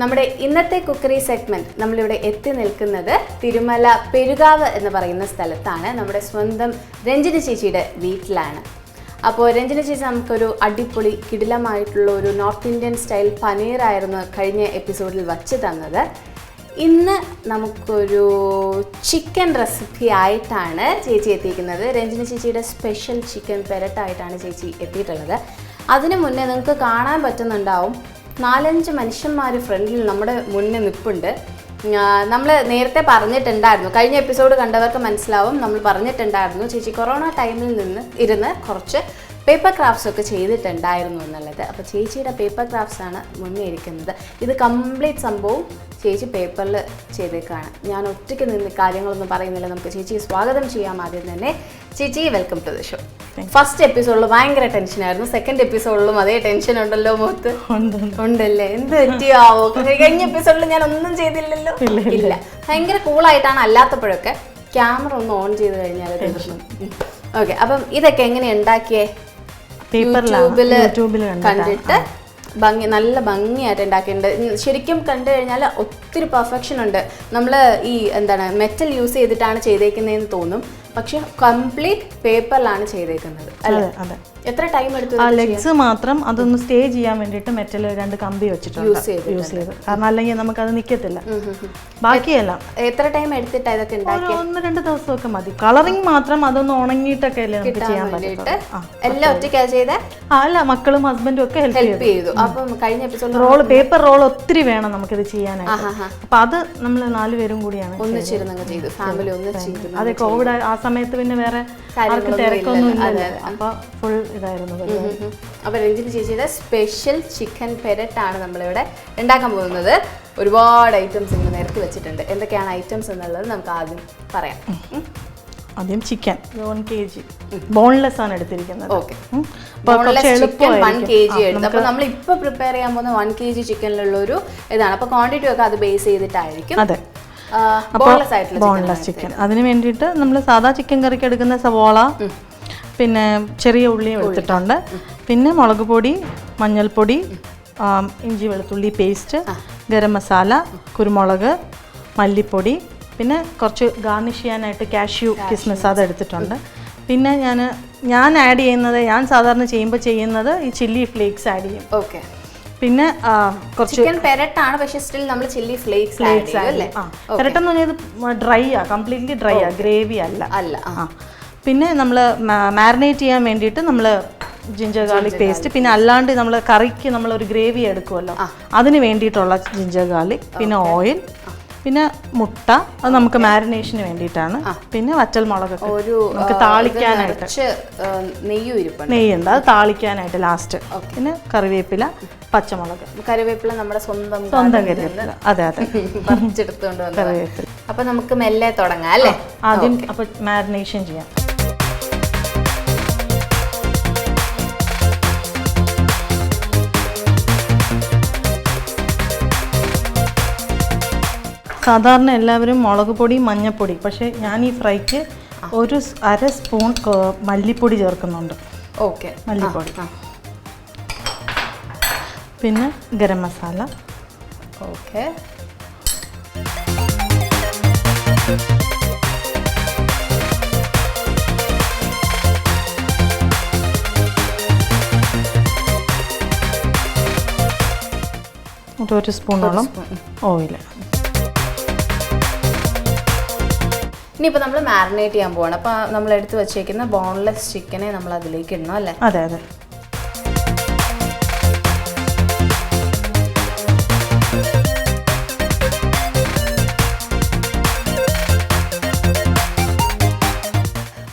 നമ്മുടെ ഇന്നത്തെ cookery segment നമ്മളിവിടെ എത്തി നിൽക്കുന്നത് തിരുമല പെരുകാവ് എന്ന് പറയുന്ന സ്ഥലത്താണ്. നമ്മുടെ സ്വന്തം രഞ്ജിനി ചേച്ചിയുടെ വീട്ടിലാണ്. അപ്പോൾ രഞ്ജിനി ചേച്ചി നമുക്കൊരു അടിപൊളി കിടിലമായിട്ടുള്ള ഒരു നോർത്ത് ഇന്ത്യൻ സ്റ്റൈൽ പനീറായിരുന്നു കഴിഞ്ഞ എപ്പിസോഡിൽ വച്ച് തന്നത്. ഇന്ന് നമുക്കൊരു ചിക്കൻ റെസിപ്പി ആയിട്ടാണ് ചേച്ചി എത്തിയിരിക്കുന്നത്. രഞ്ജിനി ചേച്ചിയുടെ സ്പെഷ്യൽ ചിക്കൻ പെരട്ടായിട്ടാണ് ചേച്ചി എത്തിയിട്ടുള്ളത്. അതിനു മുന്നേ നിങ്ങൾക്ക് കാണാൻ പറ്റുന്നുണ്ടാവും 4-5 മനുഷ്യന്മാർ ഫ്രണ്ടിൽ നമ്മുടെ മുന്നിൽ നിൽപ്പുണ്ട്. നമ്മൾ നേരത്തെ പറഞ്ഞിട്ടുണ്ടായിരുന്നു, കഴിഞ്ഞ എപ്പിസോഡ് കണ്ടവർക്ക് മനസ്സിലാവും, നമ്മൾ പറഞ്ഞിട്ടുണ്ടായിരുന്നു ചേച്ചി കൊറോണ ടൈമിൽ ഇരുന്ന് കുറച്ച് പേപ്പർ ക്രാഫ്റ്റ്സ് ഒക്കെ ചെയ്തിട്ടുണ്ടായിരുന്നു എന്നുള്ളത്. അപ്പോൾ ചേച്ചിയുടെ പേപ്പർ ക്രാഫ്റ്റ്സ് ആണ് മുന്നേ ഇരിക്കുന്നത്. ഇത് കംപ്ലീറ്റ് സംഭവം ചേച്ചി പേപ്പറിൽ ചെയ്തേക്കാണ്. ഞാൻ ഒറ്റയ്ക്ക് നിന്ന് കാര്യങ്ങളൊന്നും പറയുന്നില്ല, നമുക്ക് ചേച്ചിയെ സ്വാഗതം ചെയ്യാം. ആദ്യം തന്നെ ചേച്ചി welcome to the show. First എപ്പിസോഡിൽ ഭയങ്കര ടെൻഷനായിരുന്നു, സെക്കൻഡ് എപ്പിസോഡിലും അതേ ടെൻഷൻ ഉണ്ടല്ലോ മുഖത്ത്? ഉണ്ടല്ലേ? എന്ത് പറ്റിയാവോ? കഴിഞ്ഞ എപ്പിസോഡിൽ ഞാൻ ഒന്നും ചെയ്തില്ലല്ലോ. ഇല്ല, ഭയങ്കര കൂളായിട്ടാണ്. അല്ലാത്തപ്പോഴൊക്കെ ക്യാമറ ഒന്ന് ഓൺ ചെയ്ത് കഴിഞ്ഞാൽ തീർന്നു. ഓക്കെ, അപ്പം ഇതൊക്കെ എങ്ങനെ ഉണ്ടാക്കിയേ? യൂട്യൂബിൽ കണ്ടിട്ട് നല്ല ഭംഗിയായിട്ട് ഉണ്ടാക്കിയിട്ടുണ്ട്. ശരിക്കും കണ്ടു കഴിഞ്ഞാൽ ഒത്തിരി പെർഫെക്ഷൻ ഉണ്ട്. നമ്മൾ ഈ മെറ്റൽ യൂസ് ചെയ്തിട്ടാണ് ചെയ്തേക്കുന്നതെന്ന് തോന്നും, പക്ഷെ കംപ്ലീറ്റ് പേപ്പറിലാണ് ചെയ്തേക്കുന്നത് അല്ലേ? എത്ര ടൈം എടുത്തു? ലെഗ്സ് മാത്രം അതൊന്ന് സ്റ്റേ ചെയ്യാൻ വേണ്ടിയിട്ട് മെറ്റൽ 2 കമ്പി വെച്ചിട്ടുണ്ട് യൂസ് ചെയ്ത്, കാരണം അല്ലെങ്കിൽ നമുക്കത് നിൽക്കത്തില്ല. ബാക്കിയെല്ലാം എത്ര ടൈം എടുത്തിട്ടാണ് ഇതൊക്കെ ഉണ്ടാക്കി? 1-2 ദിവസമൊക്കെ മതി. കളറിങ് മാത്രം അതൊന്ന് ഉണങ്ങിയിട്ടൊക്കെ അല്ലേ നമുക്ക് ചെയ്യാൻ പറ്റും. എല്ലാം ഒറ്റയ്ക്കാ ചെയ്തേ? അല്ല, മക്കളും ഹസ്ബൻഡും ഒക്കെ ഹെൽപ്പ് ചെയ്തു. അപ്പം കഴിഞ്ഞ എപ്പിസോഡ് പേപ്പർ റോൾ ഒത്തിരി വേണം നമുക്കിത് ചെയ്യാനായിട്ട്. അപ്പൊ അത് നമ്മൾ 4 പേരും കൂടിയാണ് ഒന്നിച്ചിരുന്ന് ചെയ്തു, ഫാമിലി ഒന്നിച്ചിരുന്നു. അതെ, കോവിഡ് ആ സമയത്ത് പിന്നെ വേറെ തിരക്കൊന്നും ഇല്ല, അപ്പൊ ഫുൾ ഇതായിരുന്നു. അപ്പൊ രഞ്ജിനി ചേച്ചിയുടെ സ്പെഷ്യൽ ചിക്കൻ പെരട്ടാണ് നമ്മളിവിടെ ഉണ്ടാക്കാൻ പോകുന്നത്. ഒരുപാട് ഐറ്റംസ് ഇങ്ങനെ നിരത്തി വെച്ചിട്ടുണ്ട്. എന്തൊക്കെയാണ് ഐറ്റംസ് എന്നുള്ളത് നമുക്ക് ആദ്യം പറയാം. ആദ്യം ചിക്കൻ 1 kg ബോൺലെസ് ആണ് എടുത്തിരിക്കുന്നത്. ഓക്കെ, 1 kg എടുത്ത്. അപ്പൊ നമ്മൾ ഇപ്പൊ പ്രിപ്പയർ ചെയ്യാൻ പോകുന്ന 1 kg ചിക്കനിലുള്ള ഒരു ഇതാണ്. അപ്പൊ ക്വാണ്ടിറ്റി ഒക്കെ അത് ബേസ് ചെയ്തിട്ടായിരിക്കും. അതെ, ബോൺലെസ് ചിക്കൻ. അതിന് വേണ്ടിയിട്ട് നമ്മൾ സാധാ ചിക്കൻ കറിക്ക് എടുക്കുന്ന സവോള, പിന്നെ ചെറിയ ഉള്ളിയും എടുത്തിട്ടുണ്ട്, പിന്നെ മുളക് പൊടി, മഞ്ഞൾപ്പൊടി, ഇഞ്ചി വെളുത്തുള്ളി പേസ്റ്റ്, ഗരം മസാല, കുരുമുളക്, മല്ലിപ്പൊടി, പിന്നെ കുറച്ച് ഗാർണിഷ് ചെയ്യാനായിട്ട് കാഷ്യൂ കിസ്മിസ് അത് എടുത്തിട്ടുണ്ട്. പിന്നെ ഞാൻ ആഡ് ചെയ്യുന്നത്, ഞാൻ സാധാരണ ചെയ്യുന്നത് ഈ ചില്ലി ഫ്ലേക്സ് ആഡ് ചെയ്യും. ഓക്കെ, പിന്നെ കുറച്ച് ചിക്കൻ പെരട്ടാണ്, പക്ഷെ സ്റ്റിൽ നമ്മൾ ചില്ലി ഫ്ലേക്സ് ആഡ് ചെയ്യും അല്ലേ? പെരട്ടെന്ന് പറഞ്ഞാൽ ഡ്രൈ ആ, കംപ്ലീറ്റ്ലി ഡ്രൈ ആ, ഗ്രേവി അല്ല. പിന്നെ നമ്മൾ മാരിനേറ്റ് ചെയ്യാൻ വേണ്ടിയിട്ട് നമ്മൾ ജിഞ്ചർ ഗാർലിക് പേസ്റ്റ്, പിന്നെ അല്ലാണ്ട് നമ്മൾ കറിക്ക് നമ്മളൊരു ഗ്രേവി എടുക്കുമല്ലോ, അതിന് വേണ്ടിയിട്ടുള്ള ജിഞ്ചർ ഗാർലിക്, പിന്നെ ഓയിൽ, പിന്നെ മുട്ട, അത് നമുക്ക് മാരിനേഷന് വേണ്ടിയിട്ടാണ്, പിന്നെ വറ്റൽ മുളകൊക്കെ നമുക്ക് താളിക്കാനായിട്ട്, നെയ്യുണ്ട് അത് താളിക്കാനായിട്ട് ലാസ്റ്റ്, പിന്നെ കറിവേപ്പില, പച്ചമുളക്. കറിവേപ്പില നമ്മുടെ സ്വന്തം കറിവേപ്പില. അതെ, പറിച്ചെടുത്തുകൊണ്ട് കറിവേപ്പില. അപ്പൊ നമുക്ക് മെല്ലെ തുടങ്ങാം അല്ലേ? ആദ്യം അപ്പൊ മാരിനേഷൻ ചെയ്യാം. സാധാരണ എല്ലാവരും മുളക് പൊടി, മഞ്ഞൾപ്പൊടി, പക്ഷേ ഞാൻ ഈ ഫ്രൈക്ക് ഒരു 1/2 സ്പൂൺ മല്ലിപ്പൊടി ചേർക്കുന്നുണ്ട്. ഓക്കെ, മല്ലിപ്പൊടി, പിന്നെ ഗരം മസാല. ഓക്കെ, ഒരു സ്പൂണോളം ഓയിൽ. ഇനിയിപ്പോൾ നമ്മൾ മാരിനേറ്റ് ചെയ്യാൻ പോവാണ്. അപ്പോൾ നമ്മൾ എടുത്ത് വെച്ചേക്കുന്ന ബോൺലെസ് ചിക്കനെ നമ്മൾ അതിലേക്ക് ഇടണം അല്ലേ? അതെ.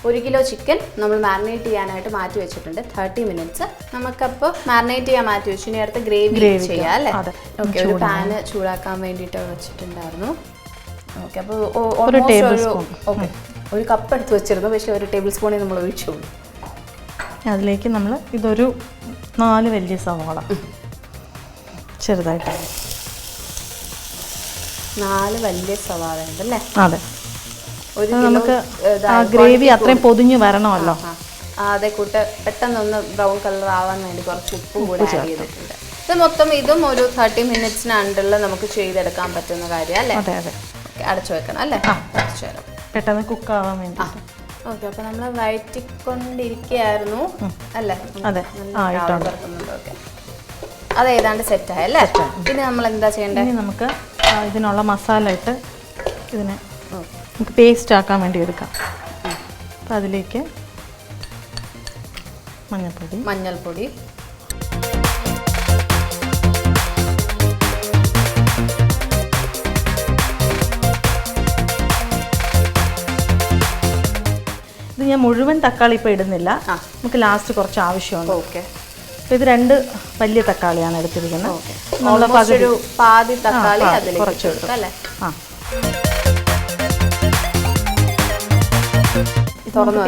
ഒരു കിലോ ചിക്കൻ നമ്മൾ മാരിനേറ്റ് ചെയ്യാനായിട്ട് മാറ്റി വെച്ചിട്ടുണ്ട് 30 മിനിറ്റ്സ്. നമുക്കപ്പോൾ മാരിനേറ്റ് ചെയ്യാൻ മാറ്റി വെച്ചു. ഇനി അടുത്ത് ഗ്രേവി ചെയ്യാം അല്ലേ? ഓക്കെ, ഒരു പാന് ചൂടാക്കാൻ വേണ്ടിയിട്ട് വെച്ചിട്ടുണ്ടായിരുന്നു. ഓക്കെ, അപ്പോൾ ഒരു ടേബിൾ സ്പൂൺ. ഓക്കെ, ഒരു കപ്പ് എടുത്ത് വെച്ചിരുന്നു, പക്ഷേ 1 ടേബിൾ സ്പൂണിൽ നമ്മൾ ഒഴിച്ചു. അതിലേക്ക് നമ്മൾ ഇതൊരു 4 വലിയ സവാള ചെറുതായിട്ട്. 4 വലിയ സവാള ഉണ്ടല്ലേ? അതെ, നമുക്ക് ഗ്രേവി അത്രയും പൊതിഞ്ഞു വരണമല്ലോ. അതേ കൂട്ട് പെട്ടെന്നൊന്ന് ബ്രൗൺ കളർ ആവാൻ വേണ്ടി കുറച്ച് ഉപ്പും കൂടി ആഡ് ചെയ്തിട്ടുണ്ട്. ഇത് മൊത്തം ഇതും ഒരു 30 മിനിറ്റ്സിനുള്ളിൽ നമുക്ക് ചെയ്തെടുക്കാൻ പറ്റുന്ന കാര്യം അല്ലേ? അതെ അതെ. ഓക്കെ, അടച്ചു വെക്കണം അല്ലേ? കുറച്ച് നേരം പെട്ടെന്ന് കുക്കാവാൻ വേണ്ടി. ഓക്കെ, അപ്പോൾ നമ്മൾ വഴറ്റിക്കൊണ്ടിരിക്കുകയായിരുന്നു അല്ലേ? അതെ. ഓക്കെ, അത് ഏതാണ്ട് സെറ്റായല്ലേ? പിന്നെ നമ്മൾ എന്താ ചെയ്യേണ്ടത്? ഇനി നമുക്ക് ഇതിനുള്ള മസാല ഇട്ട് ഇതിനെ നമുക്ക് പേസ്റ്റ് ആക്കാൻ വേണ്ടി എടുക്കാം. അപ്പം അതിലേക്ക് മഞ്ഞൾപ്പൊടി, ഇത് ഞാൻ മുഴുവൻ തക്കാളി ഇപ്പോൾ ഇടുന്നില്ല, നമുക്ക് ലാസ്റ്റ് കുറച്ച് ആവശ്യമുണ്ട്. ഓക്കെ, അപ്പോൾ ഇത് 2 വലിയ തക്കാളിയാണ് എടുത്തിരിക്കുന്നത്. ഒരു പാതി തക്കാളി കുറച്ച് എടുക്കും അല്ലേ?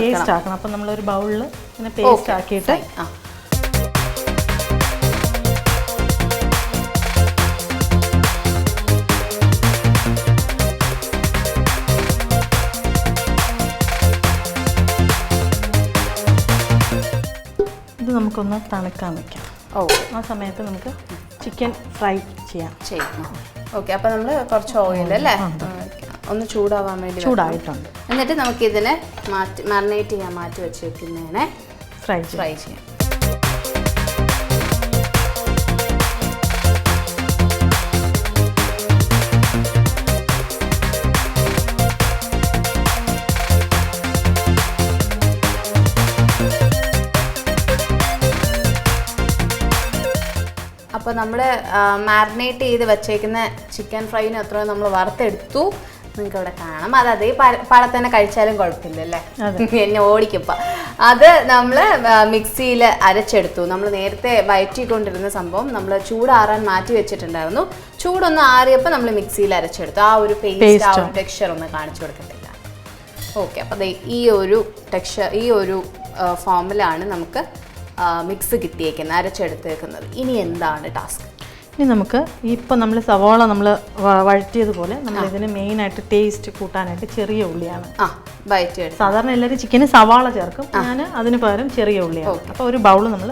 പേസ്റ്റ് ആക്കണം. അപ്പം നമ്മളൊരു ബൗളിൽ ഇങ്ങനെ പേസ്റ്റ് ആക്കിയിട്ട് ഇത് നമുക്കൊന്ന് തണുക്കാൻ വെക്കാം. ആ സമയത്ത് നമുക്ക് ചിക്കൻ ഫ്രൈ ചെയ്യാം. ഓക്കെ, അപ്പോൾ നമ്മൾ കുറച്ച് ഓയിൽ അല്ലേ ഒന്ന് ചൂടാവാൻ വേണ്ടി ചൂടായിട്ടുണ്ട്. എന്നിട്ട് നമുക്ക് ഇതിനെ മാരിനേറ്റ് ചെയ്യാൻ മാറ്റി വെച്ചേക്കുന്നതിനെ ഫ്രൈ ചെയ്യാം. അപ്പോൾ നമ്മൾ മാരിനേറ്റ് ചെയ്ത് വെച്ചേക്കുന്ന ചിക്കൻ ഫ്രൈന് എത്ര നമ്മൾ വറുത്തെടുത്തു നിങ്ങൾക്ക് ഇവിടെ കാണാം. അത് അതേ പാടെ തന്നെ കഴിച്ചാലും കുഴപ്പമില്ലല്ലേ? എന്നെ ഓടിക്കപ്പം. അത് നമ്മൾ മിക്സിയിൽ അരച്ചെടുത്തു. നമ്മൾ നേരത്തെ വയറ്റിക്കൊണ്ടിരുന്ന സംഭവം നമ്മൾ ചൂടാറാൻ മാറ്റി വെച്ചിട്ടുണ്ടായിരുന്നു. ചൂടൊന്ന് ആറിയപ്പോൾ നമ്മൾ മിക്സിയിൽ അരച്ചെടുത്തു. ആ ഒരു പേസ്റ്റ്, ആ ഒരു ടെക്സ്ചർ ഒന്ന് കാണിച്ചു കൊടുക്കത്തില്ല. ഓക്കെ, അപ്പോൾ ഈ ഒരു ടെക്സ്ചർ, ഈ ഒരു ഫോമിലാണ് നമുക്ക് മിക്സ് കിട്ടിയേക്കുന്നത്, അരച്ചെടുത്തേക്കുന്നത്. ഇനി എന്താണ് ടാസ്ക്? ഇനി നമുക്ക് ഇപ്പം നമ്മൾ സവാള നമ്മൾ വഴറ്റിയതുപോലെ നമ്മൾ ഇതിന് മെയിനായിട്ട് ടേസ്റ്റ് കൂട്ടാനായിട്ട് ചെറിയ ഉള്ളിയാണ് സാധാരണ എല്ലാവരും ചിക്കന് സവാള ചേർക്കും. ഞാൻ അതിന് പകരം ചെറിയ ഉള്ളിയാണ്. അപ്പോൾ ഒരു ബൗൾ നമ്മൾ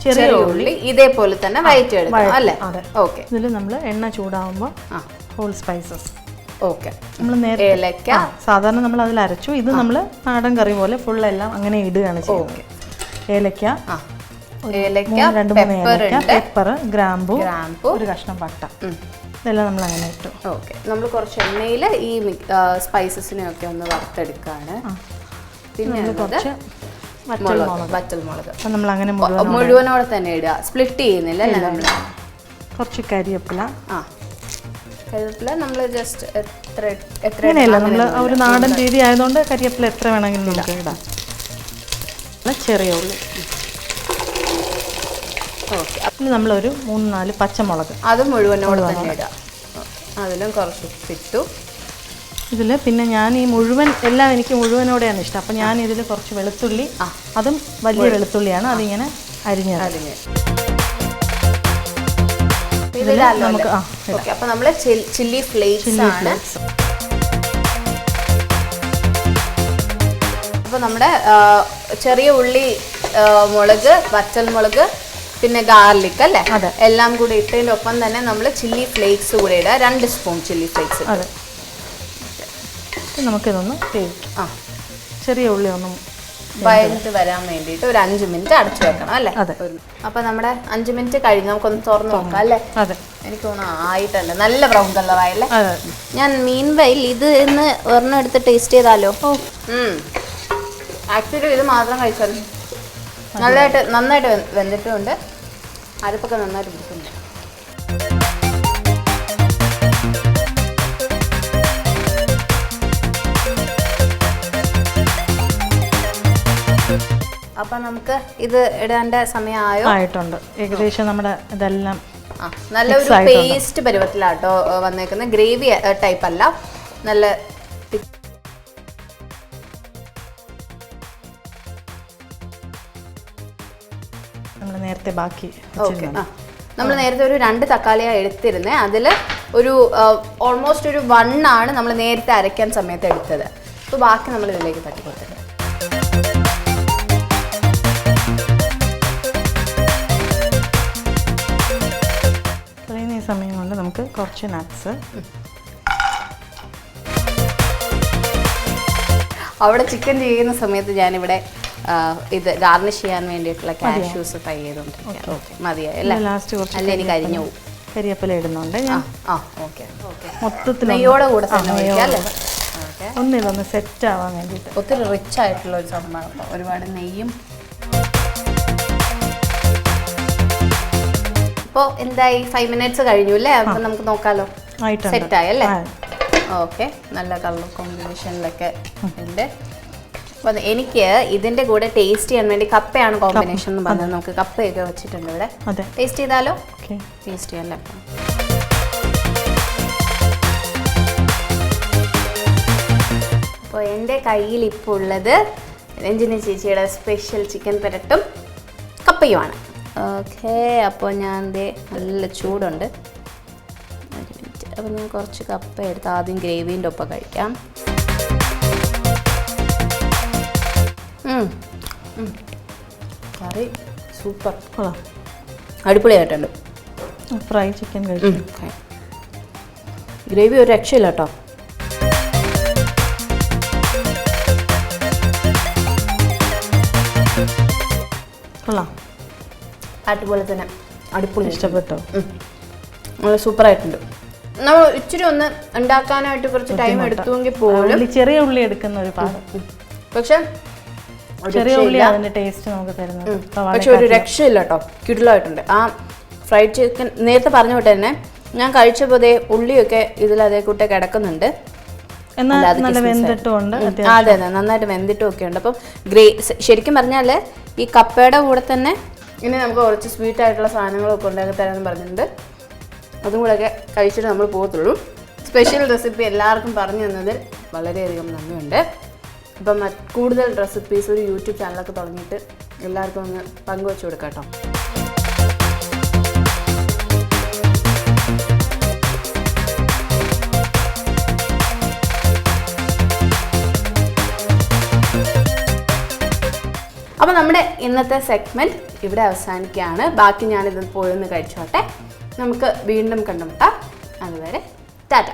ചെറിയ ഉള്ളി ഇതേപോലെ തന്നെ വഴറ്റിയെടുക്കും അല്ലേ? അതെ. ഓക്കെ, ഇതിൽ നമ്മൾ എണ്ണ ചൂടാവുമ്പോൾ ഹോൾ സ്പൈസസ്. ഓക്കെ, നമ്മൾ നേരത്തെ സാധാരണ നമ്മൾ അതിൽ അരച്ചു. ഇത് നമ്മൾ നാടൻ കറി പോലെ ഫുൾ എല്ലാം അങ്ങനെ ഇടുകയാണ് ചെയ്യുന്നത്. ഏലക്ക, 2-3 പെപ്പർ, ഗ്രാമ്പു, ഒരു കഷ്ണം പട്ട, ഇതെല്ലാം നമ്മൾ അങ്ങനെ ഇട്ടു. ഓക്കെ, നമ്മൾ കുറച്ച് എണ്ണയിൽ ഈ സ്പൈസസിനെയൊക്കെ ഒന്ന് വറുത്തെടുക്കുകയാണ്. പിന്നെ കുറച്ച് വറ്റൽമുളക് നമ്മൾ അങ്ങനെ മുഴുവനോടെ തന്നെ ഇടുക, സ്പ്ലിറ്റ് ചെയ്യുന്നില്ല അല്ലേ? നമ്മൾ കുറച്ച് കരിവേപ്പില. കരിവേപ്പില നമ്മൾ ജസ്റ്റ് എത്ര അങ്ങനെയല്ല, നമ്മൾ ഒരു നാടൻ രീതി ആയതുകൊണ്ട് കരിവേപ്പില എത്ര വേണമെങ്കിലും നമുക്ക് ഇടാം. ചെറിയ ഉള്ളി. ഓക്കെ, അപ്പം നമ്മളൊരു 3-4 പച്ചമുളക് അത് മുഴുവനോട് തന്നെ ഇടാം. അതിലും കുറച്ച് ഇട്ടു. ഇതിൽ പിന്നെ ഞാൻ ഈ മുഴുവൻ എല്ലാം എനിക്ക് മുഴുവനോടെയാണ് ഇഷ്ടം. അപ്പം ഞാൻ ഇതിൽ കുറച്ച് വെളുത്തുള്ളി, അതും വലിയ വെളുത്തുള്ളിയാണ്, അതിങ്ങനെ അരിഞ്ഞ് നമുക്ക്. ഓക്കെ, അപ്പം നമ്മൾ ചില്ലി ഫ്ലേക്സ് ആണ്. അപ്പോൾ നമ്മുടെ ചെറിയ ഉള്ളി, മുളക്, വറ്റൽമുളക്, പിന്നെ ഗാർലിക് അല്ലേ? അതെ, എല്ലാം കൂടി ഇട്ടതിൻ്റെ ഒപ്പം തന്നെ നമ്മൾ ചില്ലി ഫ്ലേക്സ് കൂടെ ഇടുക. 2 സ്പൂൺ ചില്ലി ഫ്ലേക്സ്. അതെ, നമുക്കിതൊന്ന് ചെറിയ ഉള്ളി ഒന്നും വഴഞ്ഞിട്ട് വരാൻ വേണ്ടിയിട്ട് ഒരു 5 മിനിറ്റ് അടച്ചു വെക്കണം അല്ലേ? അതെ. അപ്പോൾ നമ്മുടെ 5 മിനിറ്റ് കഴിഞ്ഞ് നമുക്കൊന്ന് തുറന്ന് നോക്കാം അല്ലേ? അതെ, എനിക്ക് തോന്നുന്നു ആയിട്ടുണ്ട്. നല്ല ബ്രൗൺ കളറായല്ലേ? അതെ. ഞാൻ മീൻ വൈൽ ഇത് ഇന്ന് ഒരെണ്ണം എടുത്ത് ടേസ്റ്റ് ചെയ്താലോ? ആക്ച്വലി ഇത് മാത്രം കഴിച്ചാലും നന്നായിട്ട് വെന്തിട്ടുമുണ്ട്. അരപ്പൊക്കെ നന്നായിട്ട് പിടിക്കുന്നുണ്ട്. അപ്പം നമുക്ക് ഇത് ഇടേണ്ട സമയമായോ? ആയിട്ടുണ്ട് ഏകദേശം. നമ്മുടെ ഇതെല്ലാം നല്ലൊരു പേസ്റ്റ് പരുവത്തിലാട്ടോ വന്നേക്കുന്നത്. ഗ്രേവി ടൈപ്പ് അല്ല, നല്ല നേരത്തെ ബാക്കി. നമ്മൾ നേരത്തെ ഒരു 2 തക്കാളിയാണ് എടുത്തിരുന്നത്. അതിൽ ഒരു ഓൾമോസ്റ്റ് ഒരു 1 ആണ് നമ്മൾ നേരത്തെ അരയ്ക്കാൻ സമയത്ത് എടുത്തത്. അപ്പോൾ ബാക്കി നമ്മൾ ഇതിലേക്ക് തട്ടി കൊടുത്തിട്ടുണ്ട്. നമുക്ക് കുറച്ച് നട്ട്സ്. അവിടെ ചിക്കൻ ചെയ്യുന്ന സമയത്ത് ഞാനിവിടെ ഇത് ഗാർണിഷ് ചെയ്യാൻ വേണ്ടിയിട്ടുള്ള കാഷ്യൂസ് ഫ്രൈ ചെയ്തോണ്ടിരിക്കാം. മതിയായി അല്ലേ? ലാസ്റ്റ് കുറച്ച് അല്ല എനിക്ക് കരിഞ്ഞു പോകും. കരിവേപ്പില ഇടുന്നുണ്ട് ഞാൻ. മൊത്തത്തിൽ നെയ്യോടെ കൂടെ തന്നെ ഒഴിക്കാം അല്ലേ? ഒന്നിതൊന്ന് സെറ്റ് ആവാൻ വേണ്ടിയിട്ട്. ഒത്തിരി റിച്ച് ആയിട്ടുള്ള ഒരു സംഭവമാണ്. ഒരുപാട് നെയ്യും. ഇപ്പോൾ എന്തായി? 5 മിനിറ്റ്സ് കഴിഞ്ഞു അല്ലേ? അപ്പം നമുക്ക് നോക്കാമല്ലോ. സെറ്റായി അല്ലേ? ഓക്കെ, നല്ല കളർ കോമ്പിനേഷനിലൊക്കെ ഉണ്ട്. അപ്പോൾ എനിക്ക് ഇതിൻ്റെ കൂടെ ടേസ്റ്റ് ചെയ്യാൻ വേണ്ടി കപ്പയാണ് കോമ്പിനേഷൻ എന്ന് പറഞ്ഞത്. നമുക്ക് കപ്പയൊക്കെ വെച്ചിട്ടുണ്ട് ഇവിടെ. ടേസ്റ്റ് ചെയ്താലോ? ടേസ്റ്റ് ചെയ്യാമല്ലേ? അപ്പോൾ എൻ്റെ കയ്യിൽ ഇപ്പോൾ ഉള്ളത് രഞ്ജിനി ചേച്ചിയുടെ സ്പെഷ്യൽ ചിക്കൻ പെരട്ടും കപ്പയുമാണ്. ഓക്കെ, അപ്പോൾ ഞാൻ നല്ല ചൂടുണ്ട്. ഒരു മിനിറ്റ്. അപ്പോൾ ഞാൻ കുറച്ച് കപ്പ എടുത്ത് ആദ്യം ഗ്രേവീൻ്റെ ഒപ്പം കഴിക്കാം. കറി സൂപ്പർ, അടിപൊളിയായിട്ടുണ്ട്. ഫ്രൈ ചിക്കൻ കഴിച്ചു. ഗ്രേവി ഒരു രക്ഷയില്ല കേട്ടോ. അതുപോലെ തന്നെ അടിപൊളി. ഇഷ്ടപ്പെട്ടോ? നല്ല സൂപ്പറായിട്ടുണ്ട്. നമ്മൾ ഇച്ചിരി ഒന്ന് ഉണ്ടാക്കാനായിട്ട് കുറച്ച് ടൈം എടുത്തുവെങ്കിൽ പോലും ചെറിയ ഉള്ളി എടുക്കുന്ന ഒരു പാകം. പക്ഷെ ചെറിയ ഉള്ളി അതിന്റെ ടേസ്റ്റ് നമുക്ക് തരുന്നത്. പക്ഷെ ഒരു രക്ഷയില്ല കേട്ടോ, കിടിലമായിട്ടുണ്ട്. ആ ഫ്രൈഡ് ചിക്കൻ നേരത്തെ പറഞ്ഞു വിട്ട് തന്നെ ഞാൻ കഴിച്ചപ്പോൾ ഉള്ളിയൊക്കെ ഇതിൽ അതേ കൂട്ടെ കിടക്കുന്നുണ്ട്. അതെ, നന്നായിട്ട് വെന്തിട്ടും ഒക്കെ ഉണ്ട്. അപ്പം ശരിക്കും പറഞ്ഞാൽ ഈ കപ്പയുടെ കൂടെ തന്നെ ഇനി നമുക്ക് കുറച്ച് സ്വീറ്റ് ആയിട്ടുള്ള സാധനങ്ങളൊക്കെ ഉണ്ടാക്കി തരാമെന്ന് പറഞ്ഞിട്ടുണ്ട്. അതും കൂടെയൊക്കെ കഴിച്ചിട്ട് നമ്മൾ പോകത്തുള്ളൂ. സ്പെഷ്യൽ റെസിപ്പി എല്ലാവർക്കും പറഞ്ഞു തന്നതിൽ വളരെയധികം നന്ദിയുണ്ട്. അപ്പം കൂടുതൽ റെസിപ്പീസ് ഒരു യൂട്യൂബ് ചാനലൊക്കെ തുടങ്ങിയിട്ട് എല്ലാവർക്കും ഒന്ന് പങ്കുവെച്ച് കൊടുക്കാം കേട്ടോ. അപ്പോൾ നമ്മുടെ ഇന്നത്തെ സെഗ്മെൻറ്റ് ഇവിടെ അവസാനിക്കുകയാണ്. ബാക്കി ഞാനിത് പോയൊന്ന് കഴിച്ചോട്ടെ. നമുക്ക് വീണ്ടും കണ്ടുമുട്ടാം. അതുവരെ ടാറ്റ.